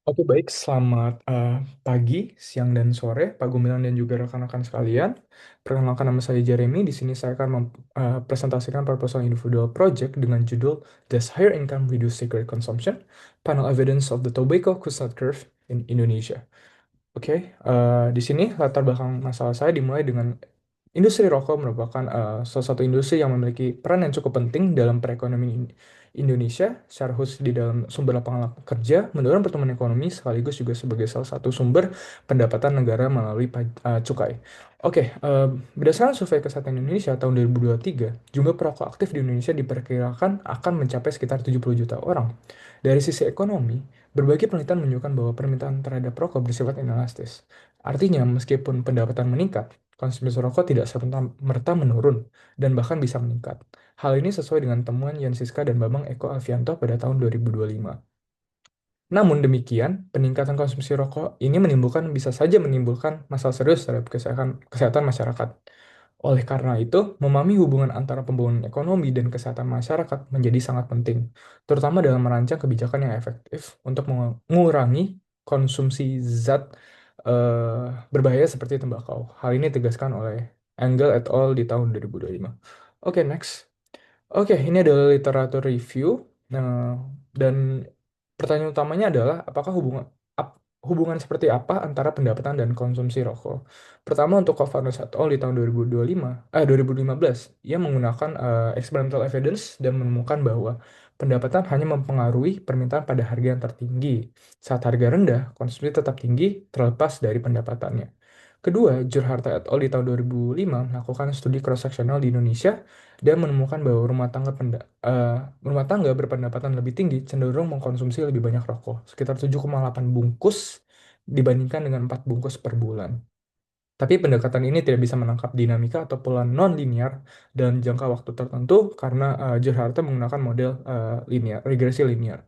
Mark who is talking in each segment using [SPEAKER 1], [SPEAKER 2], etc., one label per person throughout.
[SPEAKER 1] Oke, baik. Selamat pagi, siang, dan sore, Pak Gumilang dan juga rekan-rekan sekalian. Perkenalkan nama saya Jeremy. Di sini saya akan mempresentasikan proposal individual project dengan judul Does Higher Income Reduce Cigarette Consumption? Panel Evidence of the Tobacco Cost Curve in Indonesia. Oke, di sini latar belakang masalah saya dimulai dengan industri rokok merupakan salah satu industri yang memiliki peran yang cukup penting dalam perekonomian Indonesia, secara khusus di dalam sumber lapangan kerja, mendorong pertumbuhan ekonomi, sekaligus juga sebagai salah satu sumber pendapatan negara melalui cukai. Oke, berdasarkan survei Kesehatan Indonesia tahun 2023, jumlah perokok aktif di Indonesia diperkirakan akan mencapai sekitar 70 juta orang. Dari sisi ekonomi, berbagai penelitian menunjukkan bahwa permintaan terhadap rokok bersifat inelastis. Artinya, meskipun pendapatan meningkat, konsumsi rokok tidak serta-merta menurun dan bahkan bisa meningkat. Hal ini sesuai dengan temuan Yan Siska dan Bambang Eko Alfianto pada tahun 2025. Namun demikian, peningkatan konsumsi rokok ini bisa saja menimbulkan masalah serius terhadap kesehatan masyarakat. Oleh karena itu, memahami hubungan antara pembangunan ekonomi dan kesehatan masyarakat menjadi sangat penting, terutama dalam merancang kebijakan yang efektif untuk mengurangi konsumsi zat berbahaya seperti tembakau. Hal ini ditegaskan oleh Engel et al. Di tahun 2025. Oke, next. Oke, ini adalah literatur review. Nah, dan pertanyaan utamanya adalah apakah hubungan seperti apa antara pendapatan dan konsumsi rokok? Pertama, untuk Covarrubias et al. Di tahun 2015, ia menggunakan experimental evidence dan menemukan bahwa pendapatan hanya mempengaruhi permintaan pada harga yang tertinggi. Saat harga rendah, konsumsi tetap tinggi terlepas dari pendapatannya. Kedua, Jurharta et al. Di tahun 2005 melakukan studi cross-sectional di Indonesia dan menemukan bahwa rumah tangga berpendapatan lebih tinggi cenderung mengkonsumsi lebih banyak rokok, sekitar 7,8 bungkus dibandingkan dengan 4 bungkus per bulan. Tapi pendekatan ini tidak bisa menangkap dinamika atau pola non-linear dalam jangka waktu tertentu karena Jurharta menggunakan model regresi linear.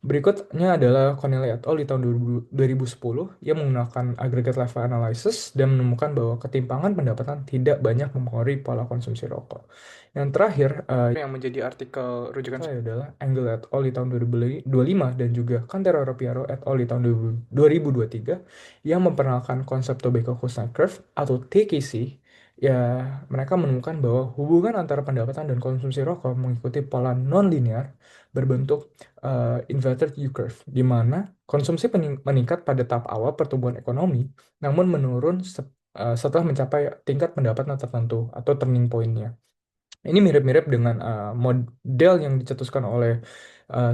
[SPEAKER 1] Berikutnya adalah Connelly et al. Di tahun 2010 yang menggunakan aggregate level analysis dan menemukan bahwa ketimpangan pendapatan tidak banyak mempengaruhi pola konsumsi rokok. Yang terakhir, yang menjadi artikel rujukan saya adalah Engel et al. Di tahun 2025 dan juga Cantero Piero et al. Di tahun 2023 yang memperkenalkan konsep Tobacco Cost Curve atau TKC. Ya, mereka menemukan bahwa hubungan antara pendapatan dan konsumsi rokok mengikuti pola non-linear berbentuk inverted U-curve, di mana konsumsi meningkat pada tahap awal pertumbuhan ekonomi, namun menurun setelah mencapai tingkat pendapatan tertentu atau turning point-nya. Ini mirip-mirip dengan model yang dicetuskan oleh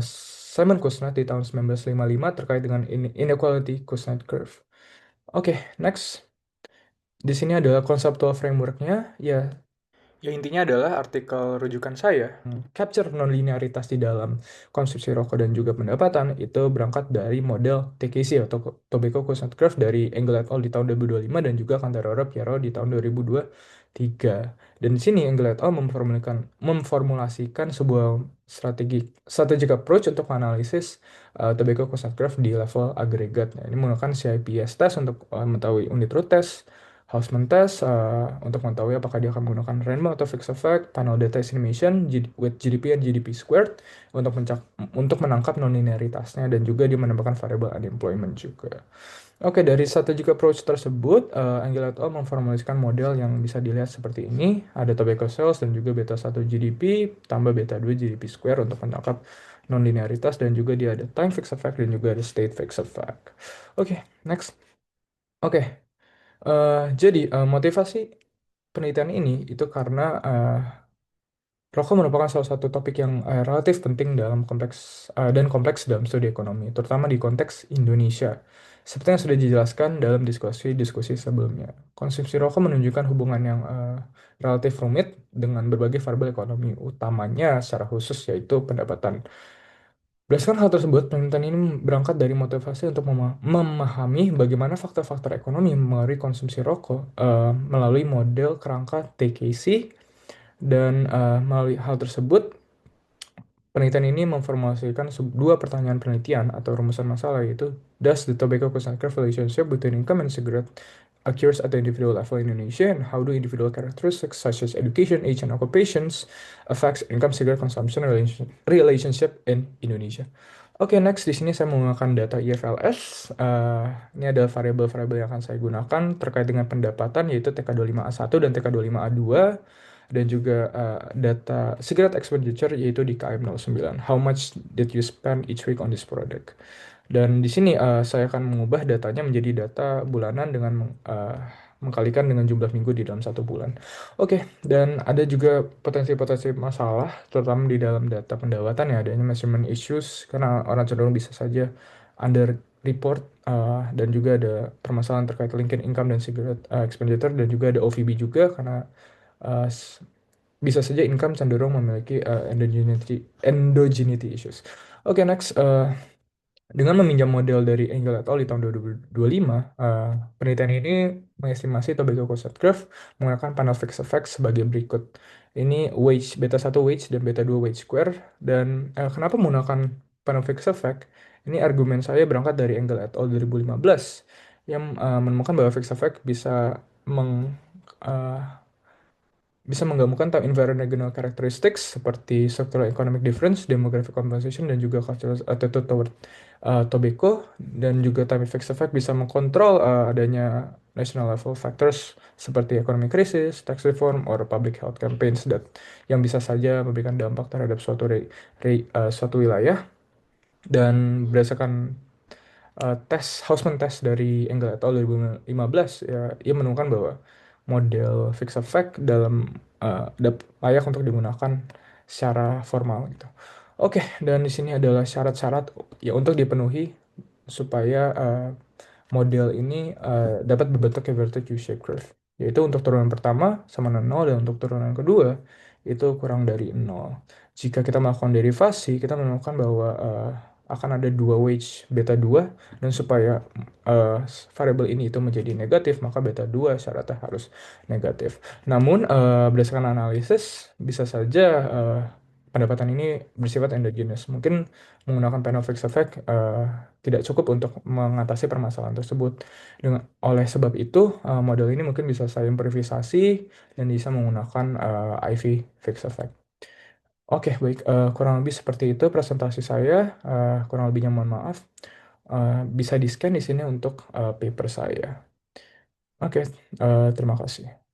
[SPEAKER 1] Simon Kuznets di tahun 1955 terkait dengan inequality Kuznets curve. Oke, next. Di sini adalah conceptual framework-nya. Ya, intinya adalah artikel rujukan saya, capture nonlinearitas di dalam konsumsi rokok dan juga pendapatan, itu berangkat dari model TKC atau Tobacco Cost Curve dari Engel et al. Di tahun 2025 dan juga Cantarora Piero di tahun 2023. Dan di sini Engel et al. Memformulasikan sebuah strategic approach untuk menganalisis Tobacco Cost Curve di level agregat. Nah, ini menggunakan CIPS test untuk mengetahui unit root test, Hausman test untuk mengetahui apakah dia akan menggunakan Rainbow atau Fixed Effect, Tunnel Data Estimation with GDP and GDP Squared untuk menangkap non-linearitasnya dan juga dia menambahkan variable unemployment juga. Oke, dari strategic approach tersebut, Engel et al. Memformulasikan model yang bisa dilihat seperti ini. Ada tobacco sales dan juga beta 1 GDP tambah beta 2 GDP Square untuk menangkap non-linearitas dan juga dia ada time fixed effect dan juga ada state fixed effect. Oke, next. Oke, jadi motivasi penelitian ini itu karena rokok merupakan salah satu topik yang relatif penting dalam kompleks dalam studi ekonomi, terutama di konteks Indonesia. Seperti yang sudah dijelaskan dalam diskusi-diskusi sebelumnya, konsumsi rokok menunjukkan hubungan yang relatif rumit dengan berbagai variabel ekonomi, utamanya secara khusus yaitu pendapatan. Berdasarkan hal tersebut, penelitian ini berangkat dari motivasi untuk memahami bagaimana faktor-faktor ekonomi mempengaruhi konsumsi rokok melalui model kerangka TKC dan melalui hal tersebut, penelitian ini memformulasikan dua pertanyaan penelitian atau rumusan masalah yaitu Does the tobacco consumption curve relationship between income and cigarette occurs at the individual level in Indonesia, and how do individual characteristics such as education, age, and occupations affects income cigarette consumption relationship in Indonesia? Oke, next di sini saya menggunakan data IFLS. Eh, ini ada variabel-variabel yang akan saya gunakan terkait dengan pendapatan yaitu TK25A1 dan TK25A2 dan juga data cigarette expenditure yaitu di KM09. How much did you spend each week on this product? Dan di sini saya akan mengubah datanya menjadi data bulanan dengan mengkalikan dengan jumlah minggu di dalam satu bulan. Oke, dan ada juga potensi-potensi masalah, terutama di dalam data pendapatan ya, adanya measurement issues, karena orang cenderung bisa saja under report, dan juga ada permasalahan terkait linking income dan cigarette expenditure, dan juga ada OVB juga, karena uh, s- bisa saja income cenderung memiliki endogeneity issues. Oke, next. Dengan meminjam model dari Engel et al. Di tahun 2025, penelitian ini mengestimasi Tobacco Cost Curve menggunakan panel fixed effect sebagai berikut. Ini wage beta 1 wage dan beta 2 wage square. Dan kenapa menggunakan panel fixed effect? Ini argumen saya berangkat dari Engel et al. 2015 yang menemukan bahwa fixed effect eh, bisa menggabungkan time invariant regional characteristics seperti structural economic difference, demographic compensation, dan juga cultural attitude toward tobacco, dan juga time effects effect bisa mengkontrol adanya national level factors seperti economic crisis, tax reform, or public health campaigns yang bisa saja memberikan dampak terhadap suatu wilayah. Dan berdasarkan Hausman test dari Engel et al. 2015, ya, ia menemukan bahwa model fixed effect layak untuk digunakan secara formal gitu. Oke, dan di sini adalah syarat-syarat ya untuk dipenuhi supaya model ini dapat berbentuk inverted U-shaped curve. Yaitu untuk turunan pertama sama dengan 0 dan untuk turunan kedua itu kurang dari 0. Jika kita melakukan derivasi, kita menemukan bahwa akan ada dua wage beta 2 dan supaya uh, variabel ini itu menjadi negatif, maka beta 2 syaratnya harus negatif. Namun berdasarkan analisis bisa saja pendapatan ini bersifat endogenous. Mungkin menggunakan panel fixed effect tidak cukup untuk mengatasi permasalahan tersebut. Oleh sebab itu, model ini mungkin bisa saya improvisasi dan bisa menggunakan IV fixed effect. Oke, baik. Kurang lebih seperti itu presentasi saya. Kurang lebihnya mohon maaf. Bisa di-scan di sini untuk paper saya. Oke, terima kasih.